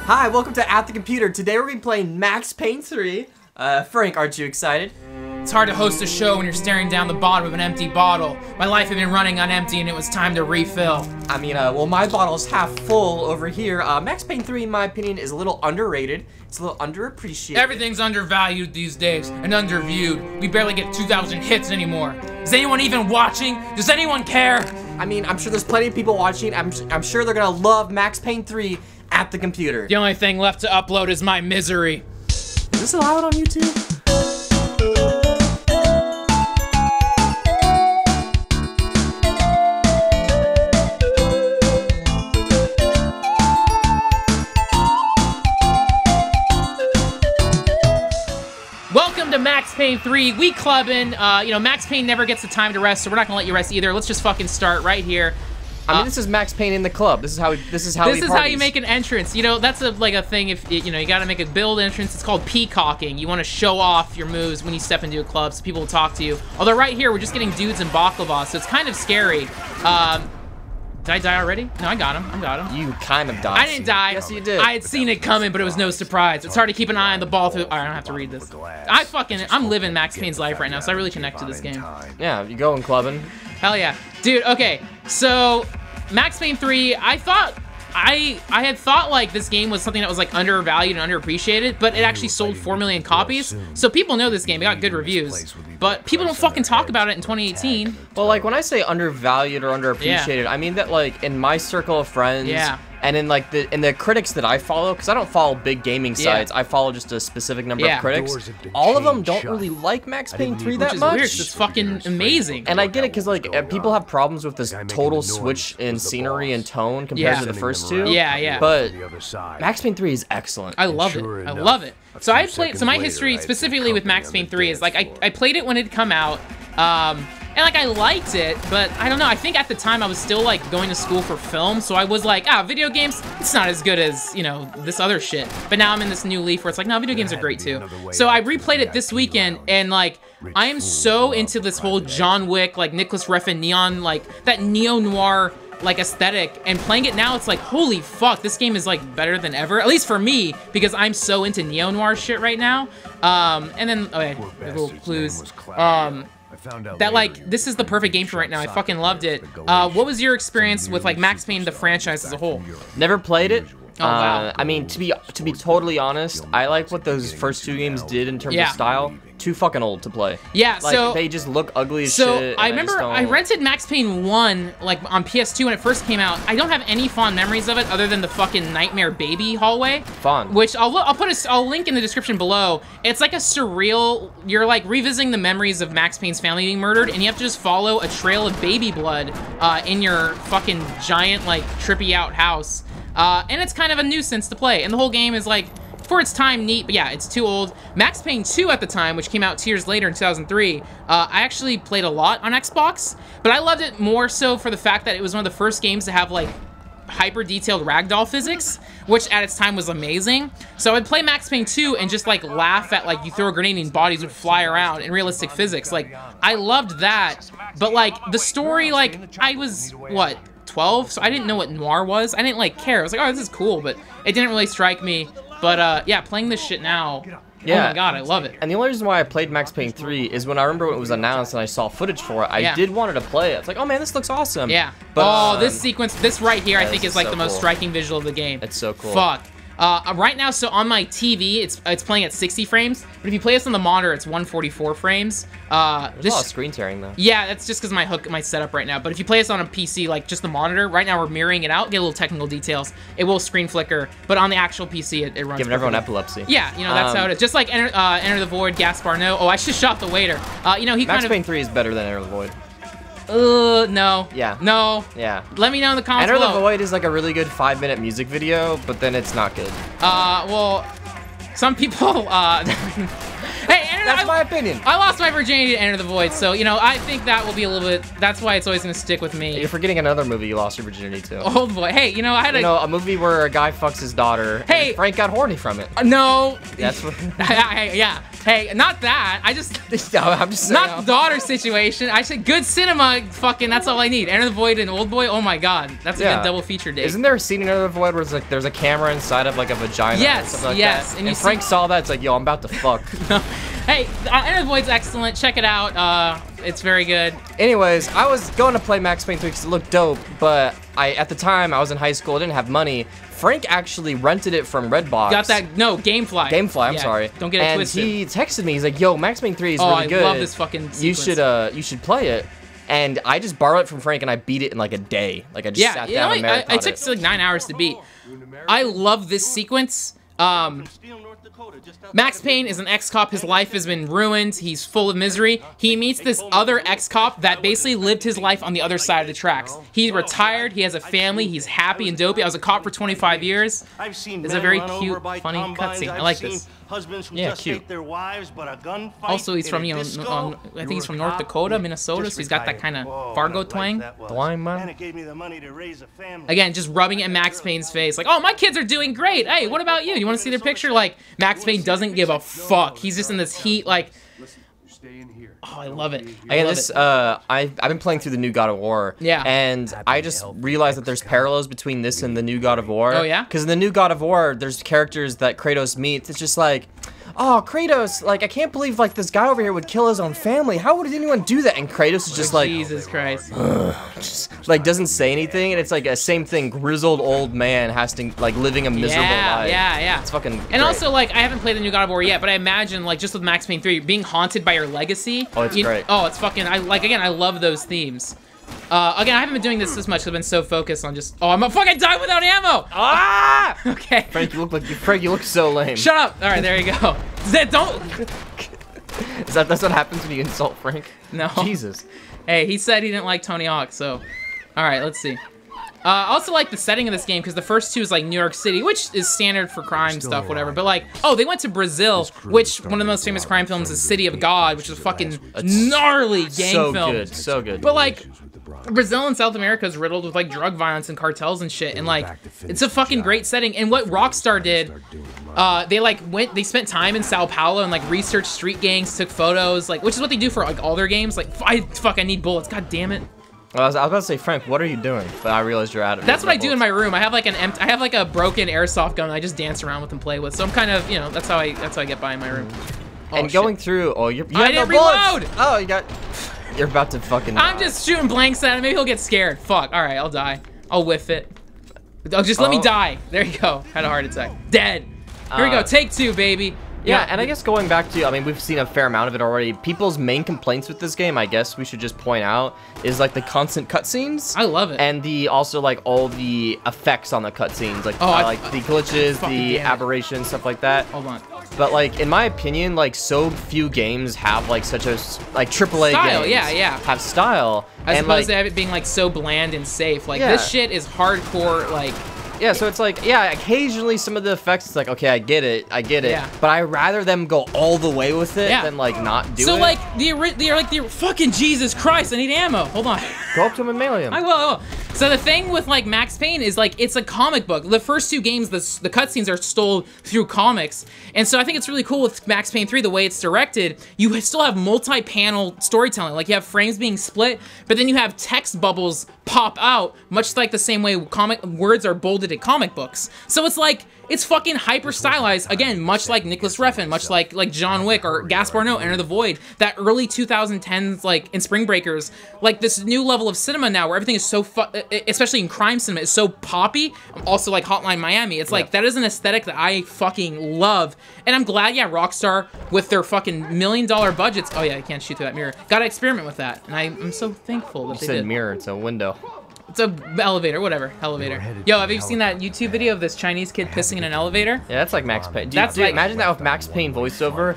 Hi, welcome to At The Computer. Today we're going to be playing Max Payne 3. Frank, aren't you excited? It's hard to host a show when you're staring down the bottom of an empty bottle. My life had been running on empty and it was time to refill. I mean, well, my bottle's half full over here. Max Payne 3, in my opinion, is a little underrated. It's a little underappreciated. Everything's undervalued these days and underviewed. We barely get 2,000 hits anymore. Is anyone even watching? Does anyone care? I mean, I'm sure there's plenty of people watching. I'm sure they're going to love Max Payne 3 at the computer. The only thing left to upload is my misery. Is this allowed on YouTube? Welcome to Max Payne 3. We clubbing. You know, Max Payne never gets the time to rest, so we're not gonna let you rest either. Let's just fucking start right here. I mean, this is Max Payne in the club. This is how you make an entrance. You know, that's like a thing. If you know, you got to make a build entrance. It's called peacocking. You want to show off your moves when you step into a club, so people will talk to you. Although right here, we're just getting dudes in baklava, so it's kind of scary. Did I die already? No, I got him. I got him. You kind of died. I didn't die. Yes, you did. I had seen it coming, but it was no surprise. It's hard to keep an eye on the ball through. All right, I don't have to read this. I'm living Max Payne's life right now, so I really connect to this game. Yeah, you going clubbing? Hell yeah, dude. Okay, so Max Payne 3. I had thought like this game was something that was like undervalued and underappreciated, but it actually sold 4 million copies. So people know this game. It got good reviews, but people don't fucking talk about it in 2018. Well, like when I say undervalued or underappreciated, I mean that like in my circle of friends, and in like the critics that I follow, because I don't follow big gaming sites, I follow just a specific number of critics. All of them don't really like Max Payne 3 that much. Weird, it's fucking amazing. And I get it, because like people have problems with this total switch in scenery and tone compared to the first two. But Max Payne 3 is excellent. I love it. I love it. So I played. So my history specifically with Max Payne 3 is like I played it when it come out. And like I liked it, but I don't know, I think at the time I was still like going to school for film, so I was like, video games, it's not as good as, you know, this other shit. But now I'm in this new leaf where it's like, no, video games are great too. So I replayed it this weekend, and like, I am so into this whole John Wick, like Nicholas Refn neon, like that neo-noir like aesthetic, and playing it now, it's like, holy fuck, this game is like better than ever, at least for me, because I'm so into neo-noir shit right now. And then, okay, little clues. That like this is the perfect game for right now. I fucking loved it. What was your experience with like Max Payne the franchise as a whole? Never played it. Oh, wow. I mean, to be totally honest, I like what those first two games did in terms of style. Too fucking old to play. Yeah, like, so they just look ugly as shit. So I remember I rented Max Payne 1 like on PS2 when it first came out. I don't have any fond memories of it other than the fucking Nightmare Baby hallway. Fun. Which I'll link in the description below. It's like a surreal. You're like revisiting the memories of Max Payne's family being murdered, and you have to just follow a trail of baby blood in your fucking giant like trippy out house. And it's kind of a nuisance to play, and the whole game is like, for its time, neat, but yeah, it's too old. Max Payne 2 at the time, which came out 2 years later in 2003, I actually played a lot on Xbox, but I loved it more so for the fact that it was one of the first games to have like hyper-detailed ragdoll physics, which at its time was amazing. So I'd play Max Payne 2 and just like laugh at like you throw a grenade and bodies would fly around in realistic physics. Like, I loved that, but like the story, like I was, what, 12? So I didn't know what noir was. I didn't like care. I was like, oh, this is cool, but it didn't really strike me. But yeah, playing this shit now, oh my god, I love it. And the only reason why I played Max Payne 3 is when I remember when it was announced and I saw footage for it, I did wanted to play it. It's like, oh man, this looks awesome. Yeah. But, this sequence, this right here, I think is like the most striking visual of the game. It's so cool. Fuck. Right now, so on my TV, it's playing at 60 frames, but if you play this on the monitor, it's 144 frames. There's a lot of screen tearing, though. Yeah, that's just because my setup right now, but if you play this on a PC, like just the monitor, right now we're mirroring it out, get a little technical details, it will screen flicker, but on the actual PC, it runs Giving everyone epilepsy. Yeah, you know, that's how it is. Just like Enter the Void, Gaspar Noé. Oh, I just shot the waiter. You know, Max Payne 3 is better than Enter the Void. No. Yeah. No. Yeah. Let me know in the comments Enter below. the Void is like a really good 5-minute music video, but then it's not good. Well, some people, hey, Enter That's my opinion. I lost my virginity to Enter the Void, so, you know, I think that will be a little bit, that's why it's always going to stick with me. You're forgetting another movie you lost your virginity to. Old Boy. Hey, you know, I had a movie where a guy fucks his daughter, and Frank got horny from it. No. That's what... yeah. Hey, not that. I'm just saying. Not the daughter situation. I said good cinema, fucking, that's all I need. Enter the Void and Old Boy, oh my god. That's a good double feature date. Isn't there a scene in Enter the Void where it's like, there's a camera inside of like a vagina or something like that? And Frank saw that, it's like, yo, I'm about to fuck. Hey, Enter the Void's excellent. Check it out. It's very good. Anyways, I was going to play Max Payne 3 because it looked dope, but at the time, I was in high school, I didn't have money. Frank actually rented it from Redbox. Got that? No, Gamefly. Gamefly, I'm sorry. Don't get it twisted. And he texted me, he's like, yo, Max Payne 3 is really good. I love this fucking sequence. You should play it. And I just borrowed it from Frank, and I beat it in like a day. Like I just sat down and marathoned it took like 9 hours to beat. I love this sequence. Max Payne is an ex-cop. His life has been ruined. He's full of misery. He meets this other ex-cop that basically lived his life on the other side of the tracks. He retired. He has a family. He's happy and dopey. I was a cop for 25 years. It's a very cute, funny cutscene. I like this. Yeah, cute. Also, he's from, I think he's from North Dakota, Minnesota, so he's got that kind of Fargo twang. Again, just rubbing it in Max Payne's face. Like, oh, my kids are doing great. Hey, what about you? You want to see their picture? Like, Max Payne doesn't give a fuck. He's just in this heat, like... Oh, I love it. I've been playing through the new God of War. Yeah. And I just realized that there's parallels between this and the new God of War. Oh, yeah? Because in the new God of War, there's characters that Kratos meets. It's just like, oh, Kratos, like, I can't believe, like, this guy over here would kill his own family. How would anyone do that? And Kratos is just like... Jesus Christ. Just, like, doesn't say anything, and it's like a same thing. Grizzled old man has to, like, living a miserable life. Yeah. It's fucking great. Also, like, I haven't played the new God of War yet, but I imagine, like, just with Max Payne 3, being haunted by your legacy. Oh, it's great. Oh, it's fucking... Again, I love those themes. Again, I haven't been doing this as much because I've been so focused on just... Oh, I'm a fucking die without ammo! Ah! Okay. Frank, you look so lame. Shut up! Alright, there you go. That's what happens when you insult Frank? No. Jesus. Hey, he said he didn't like Tony Hawk, so... Alright, let's see. I also like the setting of this game, because the first two is like New York City, which is standard for crime stuff, whatever. But like, oh, they went to Brazil, which one of the most famous crime films is City of God, which is a fucking gnarly gang film. So good. But like, Brazil and South America is riddled with like drug violence and cartels and shit, and like, it's a fucking great setting. And what Rockstar did, they spent time in Sao Paulo and like researched street gangs, took photos, like, which is what they do for like all their games. Like, I need bullets, god damn it. Well, I was about to say, Frank, what are you doing? But I realized you're out of it. That's what I do in my room. I have like a broken airsoft gun and I just dance around with and play with. So I'm kind of, that's how I get by in my room. Oh, and going through, you I didn't reload! Oh, you're about to fucking... I'm just shooting blanks at him. Maybe he'll get scared. Fuck. All right, I'll die. I'll whiff it. Oh, just let me die. There you go. Had a heart attack. Dead. Here we go. Take two, baby. Yeah, and I guess going back to, I mean, we've seen a fair amount of it already. People's main complaints with this game, I guess we should just point out, is like the constant cutscenes. I love it. And also like all the effects on the cutscenes, like the glitches, the aberrations, stuff like that. Hold on. But like, in my opinion, like so few games have like such a AAA style, games yeah. have style. As opposed to have it being like so bland and safe. Like this shit is hardcore, like. Yeah, so it's like, occasionally some of the effects, it's like, okay, I get it, but I'd rather them go all the way with it than, like, not do it. So, like, the fucking Jesus Christ, I need ammo. Hold on. Go up to him and melee him. I will. So the thing with, like, Max Payne is, like, it's a comic book. The first two games, the cutscenes are told through comics. And so I think it's really cool with Max Payne 3, the way it's directed, you still have multi-panel storytelling. Like, you have frames being split, but then you have text bubbles pop out, much like the same way words are bolded in comic books. So it's like, it's fucking hyper stylized, again, much like Nicholas Refn, much like John Wick or Gaspar Noé, Enter the Void, that early 2010s, like, in Spring Breakers, like this new level of cinema now where everything is so, especially in crime cinema, is so poppy, also like Hotline Miami. It's like, that is an aesthetic that I fucking love. And I'm glad, Rockstar, with their fucking $1 million budgets, oh yeah, I can't shoot through that mirror, got to experiment with that. And I'm so thankful that they did. You said mirror, it's a window. It's a elevator, whatever. Elevator. Yo, have you seen that YouTube video of this Chinese kid pissing in an elevator? Yeah, that's like Max Payne. Dude, imagine that with Max Payne voiceover.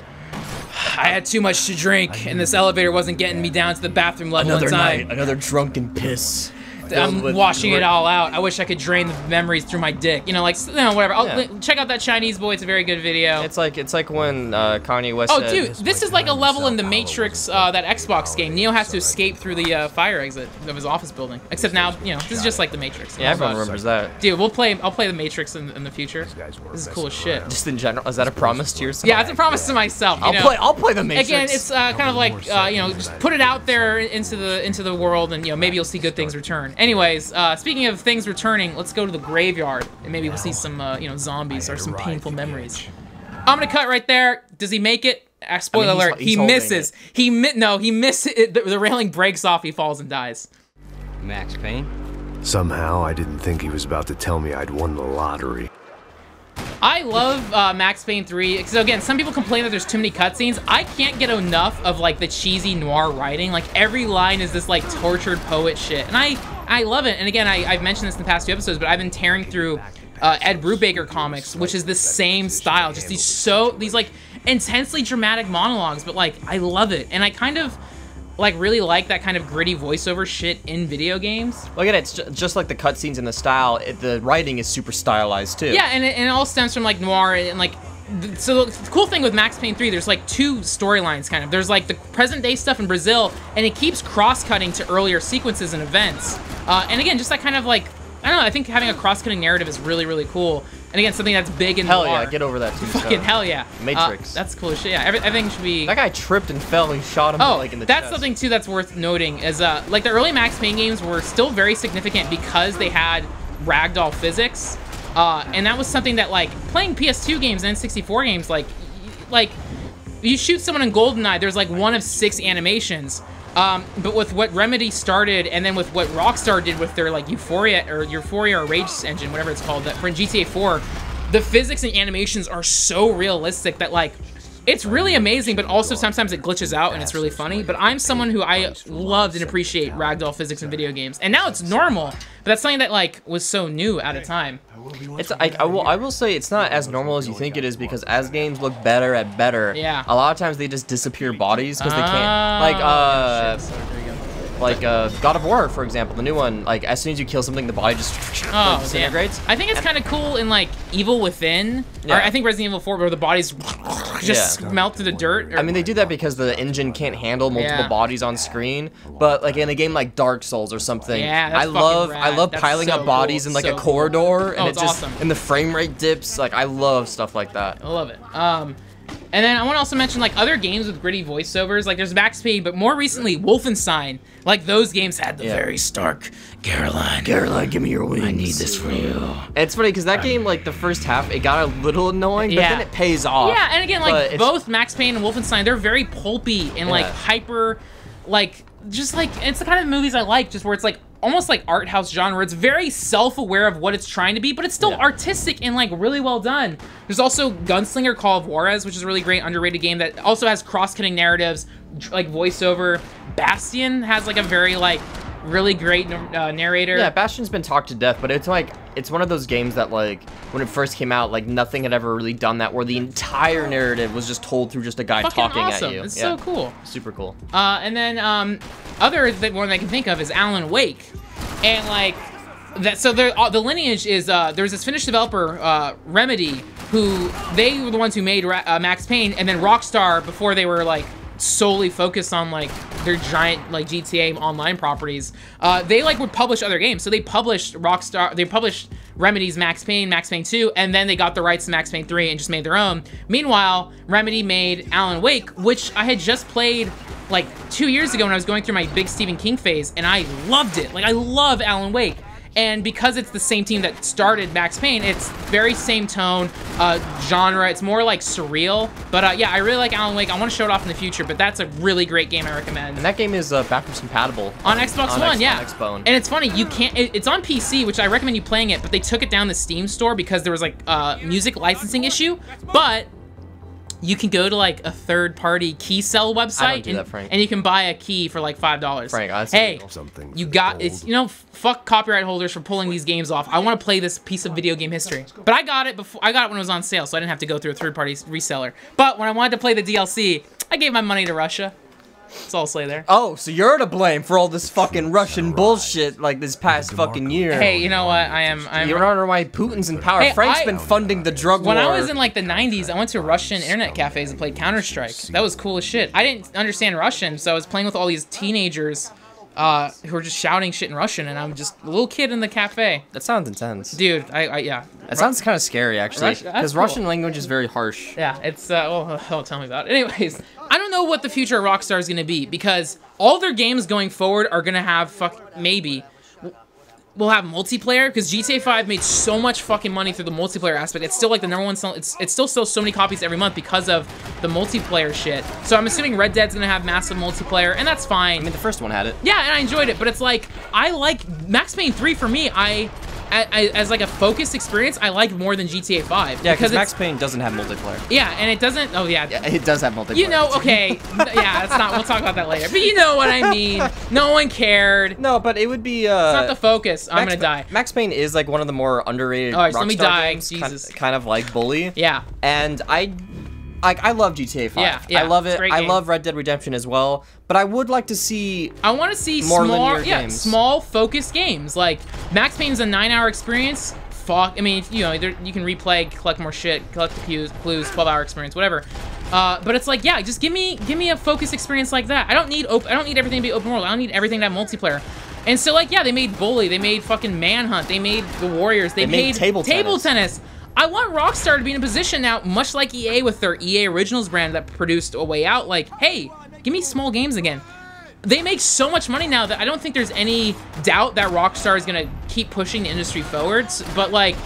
I had too much to drink, and this elevator wasn't getting me down to the bathroom level in time. Another drunken piss. I'm washing it all out. I wish I could drain the memories through my dick. You know, like, whatever. Check out that Chinese boy. It's a very good video. It's like when Kanye West said, dude, this is like a level in the Matrix, that Xbox game. Neo has to escape through the fire exit of his office building. Except now, you know, this is just like the Matrix. Yeah, everyone remembers that. Dude, I'll play the Matrix in the future. This is cool as shit. Just in general, is that a promise to yourself? Yeah, it's a promise to myself. I'll play the Matrix. Again, it's kind of like you know, just put it out there into the world, and you know, maybe you'll see good things return. Anyways, speaking of things returning, let's go to the graveyard, and maybe we'll see some you know, zombies or some painful memories. I'm gonna cut right there. Does he make it? Spoiler alert: he misses. He misses. The railing breaks off. He falls and dies. Max Payne. Somehow, I didn't think he was about to tell me I'd won the lottery. I love Max Payne 3, so again, some people complain that there's too many cutscenes. I can't get enough of like the cheesy noir writing. Like every line is this like tortured poet shit, and I love it. And again, I've mentioned this in the past 2 episodes, but I've been tearing through Ed Brubaker comics, which is the same style, just these like intensely dramatic monologues, but like I love it, and I kind of like really like that kind of gritty voiceover shit in video games. Well, again, it's just like the cutscenes and the style. The writing is super stylized too. Yeah, and it all stems from like noir and like. So the cool thing with Max Payne 3, there's like 2 storylines kind of. There's like the present day stuff in Brazil, and it keeps cross-cutting to earlier sequences and events. And again, just that kind of like, I don't know, I think having a cross-cutting narrative is really, really cool. And again, something that's big in Hell noir. yeah, get over that too. Fucking hell yeah. Matrix. That's cool as shit. Yeah, everything should be... That guy tripped and fell and shot him like in the that's chest. Something too that's worth noting is like the early Max Payne games were still very significant because they had ragdoll physics. And that was something that like playing PS2 games and N64 games, like you shoot someone in GoldenEye, there's like 1 of 6 animations. But with what Remedy started, and then with what Rockstar did with their like Euphoria or Rage engine, whatever it's called, that for GTA 4, the physics and animations are so realistic that like it's really amazing, but also sometimes it glitches out and it's really funny. But I'm someone who I loved and appreciate ragdoll physics in video games, and now it's normal. But that's something that like was so new at a time. I will say it's not as normal as you think it is, because as games look better at better, yeah, a lot of times they just disappear bodies because they can't. Like God of War, for example, the new one. Like as soon as you kill something, the body just disintegrates. I think it's kind of cool in like Evil Within. Yeah. Or I think Resident Evil 4, where the bodies just melt to the dirt. I mean, they do that because the engine can't handle multiple bodies on screen. But like in a game like Dark Souls or something, I love piling up bodies in like a corridor, and it just awesome. And the frame rate dips. Like I love stuff like that. I love it. And then I want to also mention like other games with gritty voiceovers. Like there's Max Payne, but more recently Wolfenstein. Like those games had the very stark Caroline, give me your wings. I need this for you. And it's funny because that game, like the first half, it got a little annoying, but then it pays off. Yeah, and again, like both Max Payne and Wolfenstein, they're very pulpy and like hyper, like just like it's the kind of movies I like, just where it's like almost like art house genre. It's very self-aware of what it's trying to be, but it's still artistic and like really well done. There's also Gunslinger Call of Juarez, which is a really great underrated game that also has cross-cutting narratives, like voiceover. Bastion has like a very like really great narrator. Yeah, Bastion's been talked to death, but it's like it's one of those games that like when it first came out, like nothing had ever really done that, where the entire narrative was just told through just a guy talking at you. It's so cool. Super cool. And then other one I can think of is Alan Wake, and like that. So the lineage is there's this Finnish developer Remedy, who they were the ones who made Max Payne, and then Rockstar, before they were like solely focused on like their giant like GTA online properties, they like would publish other games. So they published Remedy's Max Payne 2, and then they got the rights to Max Payne 3 and just made their own. Meanwhile, Remedy made Alan Wake, which I had just played like 2 years ago when I was going through my big Stephen King phase, and I loved it. Like I love Alan Wake. And because it's the same team that started Max Payne, it's very same tone, genre. It's more like surreal. But yeah, I really like Alan Wake. I want to show it off in the future, but that's a really great game I recommend. And that game is backwards compatible. On Xbox One, yeah. On Xbone. And it's funny, you can't, it's on PC, which I recommend you playing it, but they took it down the Steam store because there was like a music licensing issue. But you can go to like a third-party key sell website and you can buy a key for like $5. Frank, hey, you got it's fuck copyright holders for pulling these games off. I want to play this piece of video game history. But I got it when it was on sale, so I didn't have to go through a third-party reseller. But when I wanted to play the DLC, I gave my money to Russia. That's all I'll say there. Oh, so you're to blame for all this fucking Russian bullshit like this past fucking year. Hey, you know what? You don't know why Putin's in power. Hey, Frank's been funding the drug war. When I was in like the 90s, I went to Russian internet cafes and played Counter-Strike. That was cool as shit. I didn't understand Russian, so I was playing with all these teenagers who were just shouting shit in Russian, and I'm just a little kid in the cafe. That sounds intense. Dude, yeah. That sounds kind of scary, actually, because Russian language is very harsh. Yeah, it's, well, don't tell me about it. Anyways, I don't know what the future of Rockstar is going to be, because all their games going forward are going to have, we'll have multiplayer, because GTA 5 made so much fucking money through the multiplayer aspect. It's still like the #1 it still sells so many copies every month because of the multiplayer shit. So I'm assuming Red Dead's gonna have massive multiplayer, and that's fine. I mean, the first one had it. Yeah, and I enjoyed it, but it's like, I like Max Payne 3 for me, as like a focused experience, I like more than GTA 5. Yeah, because Max Payne doesn't have multiplayer. Yeah, and it doesn't, yeah, it does have multiplayer. You know, okay, yeah, that's not, we'll talk about that later. But you know what I mean. No one cared. No, but it would be, it's not the focus. I'm gonna die. Max Payne is like one of the more underrated Rockstar let me die, games, Jesus. Kind of like Bully. Yeah. And I love GTA 5. Yeah, I love it. I love Red Dead Redemption as well. But I would like to see. I want to see more linear games. Small, focused games. Like Max Payne's a 9-hour experience. Fuck. I mean, you know, you can replay, collect more shit, collect the clues, 12-hour experience, whatever. But it's like, yeah, just give me a focused experience like that. I don't need everything to be open world. I don't need everything to have multiplayer. And so, like, yeah, they made Bully, they made fucking Manhunt, they made The Warriors, they made table tennis. I want Rockstar to be in a position now, much like EA with their EA Originals brand that produced A Way Out, like, hey, give me small games again. They make so much money now that I don't think there's any doubt that Rockstar is gonna keep pushing the industry forwards. But like,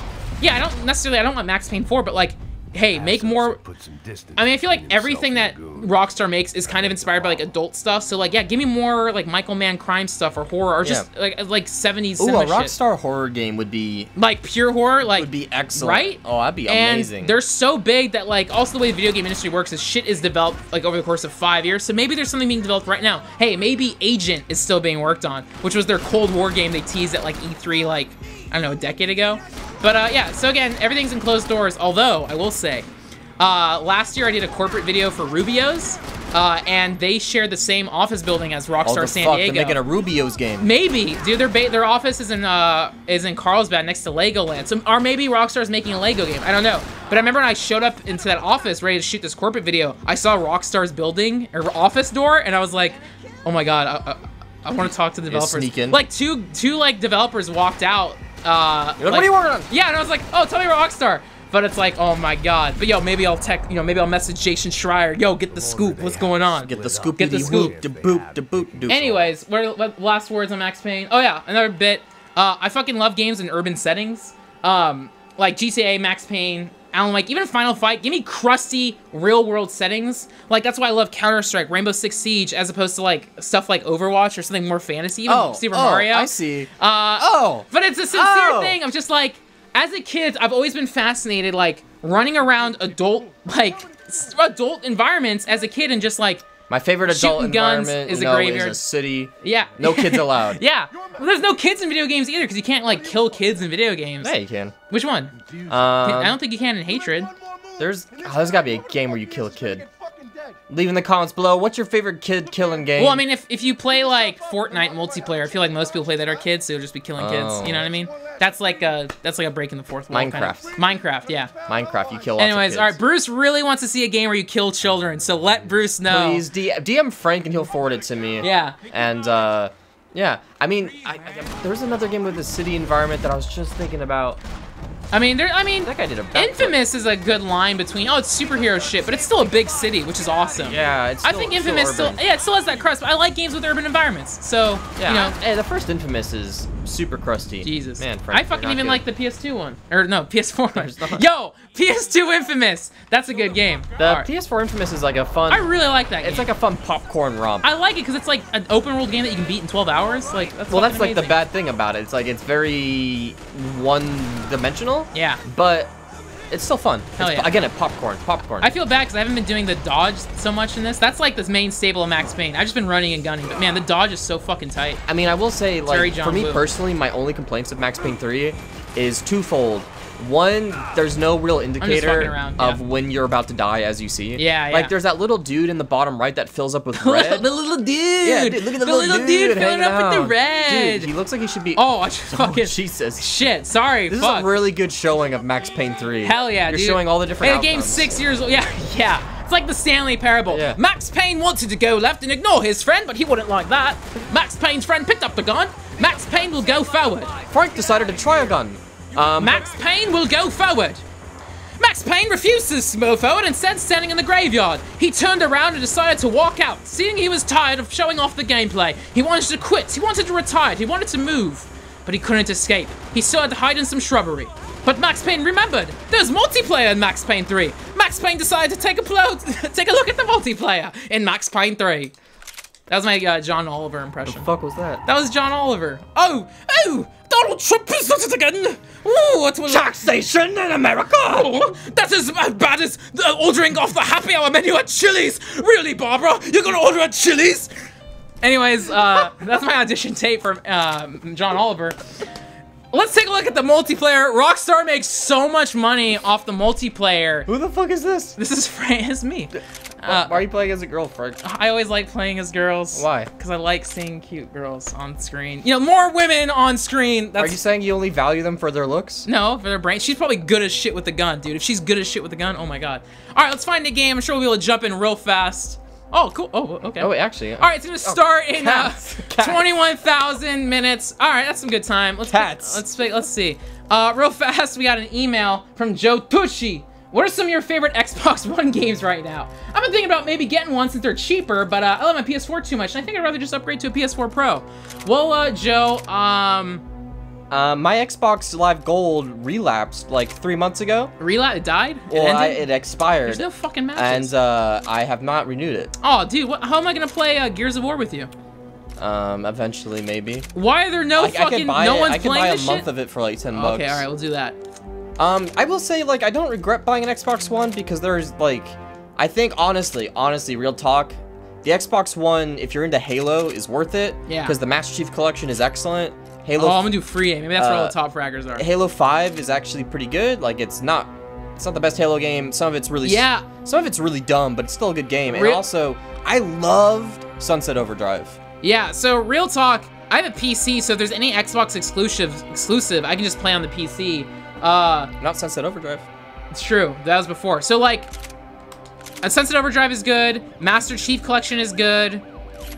yeah, I don't want Max Payne 4, but like, hey, make more. I mean, I feel like everything that Rockstar makes is kind of inspired by like adult stuff. So like, yeah, give me more like Michael Mann crime stuff or horror or just like 70s cinema shit. Ooh, a Rockstar horror game would be like pure horror, like would be excellent, right? Oh, that'd be amazing. And they're so big that like also the way the video game industry works is shit is developed like over the course of 5 years. So maybe there's something being developed right now. Hey, maybe Agent is still being worked on, which was their Cold War game they teased at like E3 like I don't know, a decade ago. But yeah, so again, everything's in closed doors. Although I will say, last year I did a corporate video for Rubio's, and they shared the same office building as Rockstar San Diego. They're making a Rubio's game. Maybe, dude. Their office is in Carlsbad next to Legoland. So, or maybe Rockstar's making a Lego game. I don't know. But I remember when I showed up into that office ready to shoot this corporate video, I saw Rockstar's building or office door, and I was like, oh my god, I want to talk to the developers. Sneak in. Like two like developers walked out. What are you working on? Yeah, and I was like, oh, tell me Rockstar. But it's like, oh my god. But yo, maybe I'll maybe I'll message Jason Schreier. Yo, get the scoop. What's going on? Get the scoop. Get the scoop. Boop. Anyways, what last words on Max Payne? Oh yeah, another bit. I fucking love games in urban settings. Like GTA, Max Payne, Alan Wake, even Final Fight. Give me crusty, real-world settings. Like, that's why I love Counter-Strike, Rainbow Six Siege, as opposed to, like, stuff like Overwatch or something more fantasy. Even Super Mario. I see. But it's a sincere thing. I'm just like, as a kid, I've always been fascinated, like, running around adult environments as a kid and just, like, my favorite adult environment is a graveyard. Is a city. Yeah. No kids allowed. Yeah. Well, there's no kids in video games either, because you can't, like, kill kids in video games. Yeah, you can. Which one? I don't think you can in Hatred. There's gotta be a game where you kill a kid. Leave in the comments below, what's your favorite kid-killing game? Well, I mean, if you play, like, Fortnite multiplayer, I feel like most people play that are kids, so you'll just be killing kids. You know what I mean? That's like a break in the fourth wall. Minecraft. Minecraft, yeah. Minecraft, you kill lots of kids. All right, Bruce really wants to see a game where you kill children, so let Bruce know. Please, DM Frank and he'll forward it to me. Yeah. And, yeah. I mean, there's another game with a city environment that I was just thinking about. I mean, that guy did a backflip. Infamous is a good line between, it's superhero shit, but it's still a big city, which is awesome. Yeah, it's still, I think Infamous it still has that crust, but I like games with urban environments, so, yeah, you know. Hey, the first Infamous is super crusty. Jesus. Man, Frank, I fucking even like the PS2 one. Or, no, PS4 one. Yo, PS2 Infamous! That's a good game. The PS4 Infamous is like a fun... I really like that game. It's like a fun popcorn romp. I like it because it's like an open world game that you can beat in 12 hours. Like, that's like amazing. the bad thing about it. It's like, it's very one-dimensional. Yeah. But it's still fun. Hell yeah. Again, popcorn. I feel bad because I haven't been doing the dodge so much in this. That's like the main staple of Max Payne. I've just been running and gunning, but man, the dodge is so fucking tight. I mean, I will say, like, for me personally, my only complaints of Max Payne 3 is twofold. One, there's no real indicator of when you're about to die, as you see. Yeah, Like, there's that little dude in the bottom right that fills up with red. The little dude! Yeah, dude, look at the little dude filling up with the red! Dude, he looks like he should be... Oh, I just fucking... Jesus. Shit, sorry, This is a really good showing of Max Payne 3. Hell yeah, You're dude. showing all the different outcomes. The game's 6 years old. Yeah. It's like the Stanley Parable. Yeah. Max Payne wanted to go left and ignore his friend, but he wouldn't like that. Max Payne's friend picked up the gun. Max Payne will go forward. Frank decided to try a gun. Max Payne will go forward. Max Payne refused to move forward, instead standing in the graveyard. He turned around and decided to walk out, seeing he was tired of showing off the gameplay. He wanted to quit. He wanted to retire. He wanted to move. But he couldn't escape. He still had to hide in some shrubbery. But Max Payne remembered, there's multiplayer in Max Payne 3. Max Payne decided to take a look at the multiplayer in Max Payne 3. That was my John Oliver impression. The fuck was that? That was John Oliver. Oh, Donald Trump is at it again. Ooh, what was taxation in America? Oh, that is as bad as ordering off the happy hour menu at Chili's. Really, Barbara? You're gonna order at Chili's? Anyways, that's my audition tape for John Oliver. Let's take a look at the multiplayer. Rockstar makes so much money off the multiplayer. Who the fuck is this? This is Frank. It's me. Why are you playing as a girl, Frank? I always like playing as girls. Why? Because I like seeing cute girls on screen. You know, more women on screen. Are you saying you only value them for their looks? No, for their brain. She's probably good as shit with the gun, dude. If she's good as shit with the gun, oh my god. All right, let's find a game. I'm sure we'll be able to jump in real fast. Oh, cool. Oh, okay. Oh, wait, actually. All right, it's gonna start in 21,000 minutes. All right, that's some good time. Let's see. Real fast, we got an email from Joe Tucci. What are some of your favorite Xbox One games right now? I've been thinking about maybe getting one since they're cheaper, but I love my PS4 too much, and I think I'd rather just upgrade to a PS4 Pro. Well, Joe, my Xbox Live Gold relapsed like 3 months ago. It died? Well, it expired. There's no fucking matches. And I have not renewed it. Oh, dude, how am I gonna play Gears of War with you? Eventually, maybe. Why are there no fucking, no one's playing this shit? I can buy a month of it for like 10 bucks. Okay, all right, we'll do that. I will say, like, I don't regret buying an Xbox One because there's, like, I think, honestly, real talk, the Xbox One, if you're into Halo, is worth it. Yeah. Because the Master Chief Collection is excellent. Halo. Oh, I'm gonna do free game. Maybe that's where all the top fraggers are. Halo 5 is actually pretty good. Like, it's not the best Halo game. Some of it's really some of it's really dumb, but it's still a good game. And also, I loved Sunset Overdrive. Yeah. So real talk, I have a PC, so if there's any Xbox exclusive, I can just play on the PC. Not Sunset Overdrive. It's true. That was before. So like, Sunset Overdrive is good. Master Chief Collection is good.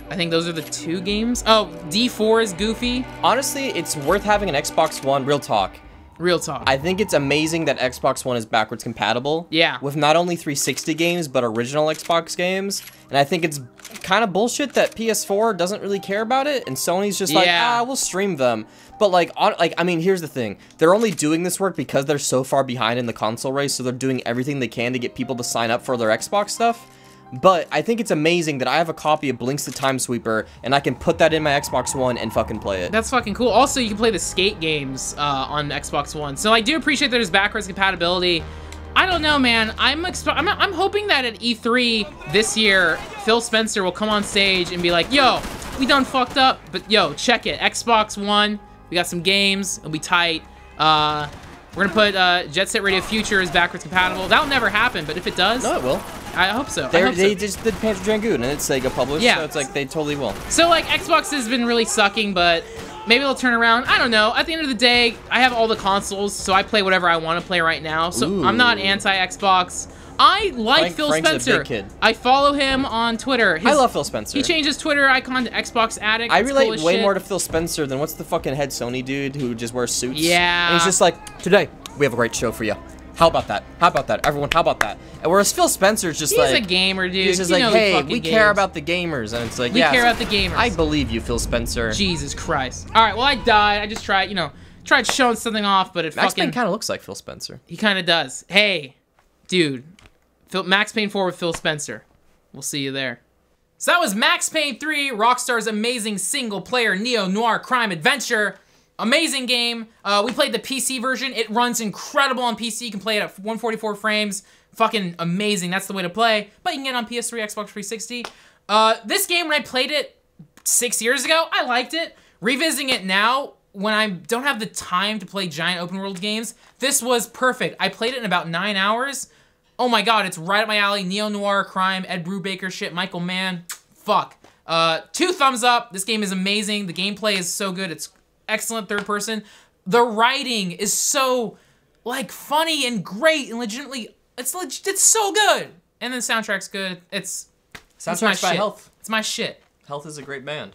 I think those are the 2 games. Oh, D4 is goofy. Honestly, it's worth having an Xbox One. Real talk. Real talk. I think it's amazing that Xbox One is backwards compatible. Yeah. With not only 360 games, but original Xbox games. And I think it's kind of bullshit that PS4 doesn't really care about it, and Sony's just like, we'll stream them. But like, I mean, here's the thing. They're only doing this work because they're so far behind in the console race, so they're doing everything they can to get people to sign up for their Xbox stuff. But I think it's amazing that I have a copy of Blinks the Time Sweeper, and I can put that in my Xbox One and fucking play it. That's fucking cool. Also, you can play the skate games on Xbox One. So I do appreciate that there's backwards compatibility. I don't know, man. I'm hoping that at E3 this year, Phil Spencer will come on stage and be like, yo, we done fucked up, but yo, check it. Xbox One, we got some games, it'll be tight. We're gonna put Jet Set Radio Future as backwards compatible. That'll never happen, but if it does... No, it will. I hope so. They just did Panzer Dragoon, and it's Sega published, so it's like they totally will. So like Xbox has been really sucking, but maybe they'll turn around. I don't know. At the end of the day, I have all the consoles, so I play whatever I want to play right now. So I'm not anti-Xbox. I like Phil Spencer. A big kid. I follow him on Twitter. I love Phil Spencer. He changed his Twitter icon to Xbox Addict. I relate way more to Phil Spencer than what's the fucking head Sony dude who just wears suits. Yeah. And he's just like, today, we have a great show for you. How about that? How about that? Everyone, how about that? And whereas Phil Spencer's just he's a gamer, dude. He's just like, hey, we care about the gamers. And it's like, we care about the gamers. I believe you, Phil Spencer. Jesus Christ. All right, well, I died. I just tried, tried showing something off, but it Max Payne kind of looks like Phil Spencer. He kind of does. Hey, dude. Max Payne 4 with Phil Spencer. We'll see you there. So that was Max Payne 3, Rockstar's amazing single-player neo-noir crime adventure. Amazing game. We played the PC version. It runs incredible on PC. You can play it at 144 frames. Fucking amazing. That's the way to play. But you can get it on PS3, Xbox 360. This game, when I played it 6 years ago, I liked it. Revisiting it now when I don't have the time to play giant open world games, this was perfect. I played it in about 9 hours. Oh my god, it's right up my alley. Neo-noir, crime, Ed Brubaker shit, Michael Mann. Fuck. 2 thumbs up. This game is amazing. The gameplay is so good. It's excellent third person. The writing is so, like, funny and great and legitimately, it's so good. And the soundtrack's good. It's my shit. Health. It's my shit. Health is a great band.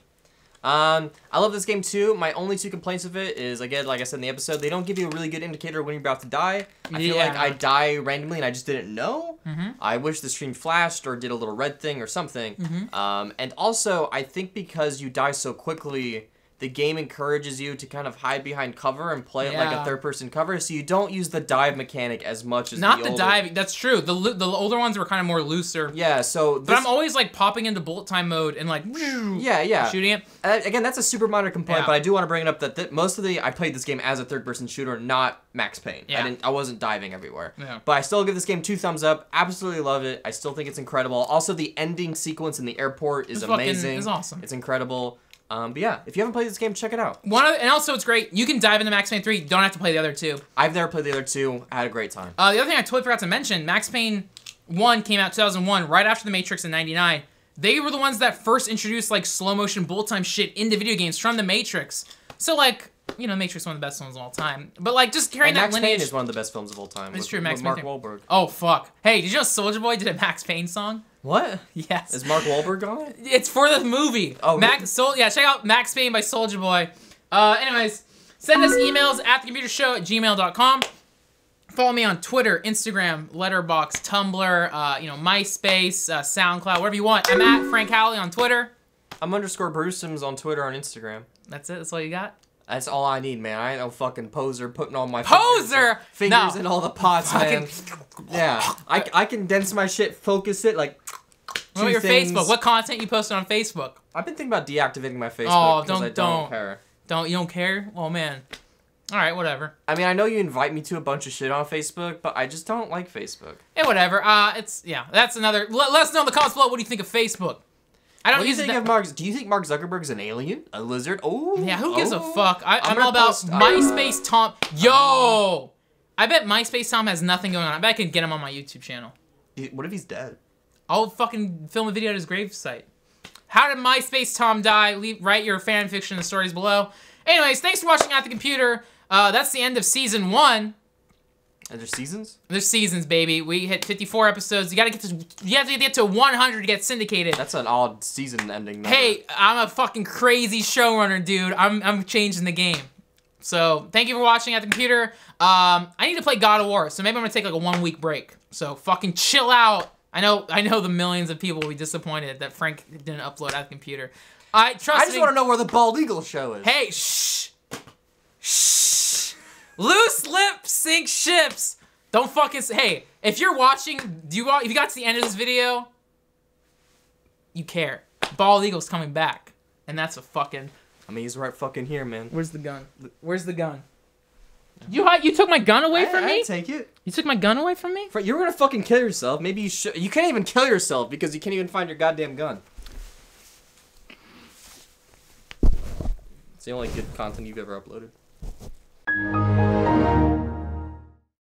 I love this game too. My only 2 complaints of it is, again, like I said in the episode, they don't give you a really good indicator of when you're about to die. I feel like I die randomly and I just didn't know. I wish the stream flashed or did a little red thing or something. And also, I think because you die so quickly, the game encourages you to kind of hide behind cover and play it like a third-person cover, so you don't use the dive mechanic as much as Not the diving. That's true. The older ones were kind of more looser. Yeah, so... But I'm always, like, popping into bullet time mode and, like, shooting it. Again, that's a super minor complaint, but I do want to bring it up that most of I played this game as a third-person shooter, not Max Payne. I wasn't diving everywhere. But I still give this game 2 thumbs up. Absolutely love it. I still think it's incredible. Also, the ending sequence in the airport is amazing. It's awesome. It's incredible. But yeah, if you haven't played this game, check it out. And also, it's great. You can dive into Max Payne 3. You don't have to play the other 2. I've never played the other 2. I had a great time. The other thing I totally forgot to mention, Max Payne 1 came out 2001, right after The Matrix in 99. They were the ones that first introduced, like, slow-motion bullet time shit into video games from The Matrix. So, like, you know, Matrix is one of the best films of all time. But, like, just carrying that lineage... Max Payne is one of the best films of all time. It's true, Max Payne. Mark Wahlberg. Oh, fuck. Hey, did you know Soulja Boy did a Max Payne song? What? Yes. Is Mark Wahlberg on it? It's for the movie. Oh, yeah, check out Max Payne by Soulja Boy. Anyways, send us emails at AtTheComputerShow@gmail.com. Follow me on Twitter, Instagram, Letterboxd, Tumblr, you know, MySpace, SoundCloud, whatever you want. I'm at Frank Howley on Twitter. I'm _Brucems on Twitter and Instagram. That's it? That's all you got? That's all I need, man. I ain't no fucking poser putting all my fingers in all the pots, man. Yeah, I condense my shit, focus it, like, what about your Facebook? What content you posted on Facebook? I've been thinking about deactivating my Facebook because I don't care. You don't care? Oh, man. All right, whatever. I mean, I know you invite me to a bunch of shit on Facebook, but I just don't like Facebook. Yeah, whatever. That's another... Let us know in the comments below what do you think of Facebook. Do you think Mark Zuckerberg's an alien? A lizard? Oh. Yeah, who gives a fuck? I'm all about MySpace Tom. Yo! I bet MySpace Tom has nothing going on. I bet I can get him on my YouTube channel. What if he's dead? I'll fucking film a video at his gravesite. How did MySpace Tom die? Write your fan fiction in the stories below. Anyways, thanks for watching At The Computer. That's the end of season 1. Are there seasons? There's seasons, baby. We hit 54 episodes. You have to get to 100 to get syndicated. That's an odd season ending number. Hey, I'm a fucking crazy showrunner, dude. I'm changing the game. So, thank you for watching At The Computer. I need to play God of War, so maybe I'm gonna take like a 1-week break. So, fucking chill out. I know the millions of people will be disappointed that Frank didn't upload At The Computer. I just want to know where the Bald Eagle show is. Hey, shh. Shh. Loose lip sink ships. Don't fucking say. Hey, if you're watching, if you got to the end of this video, you care. Bald Eagle's coming back. And that's a fucking... I mean, he's right fucking here, man. Where's the gun? Where's the gun? You took my gun away from me? I take it. You took my gun away from me? You were gonna fucking kill yourself. Maybe you should. You can't even kill yourself because you can't even find your goddamn gun. It's the only good content you've ever uploaded.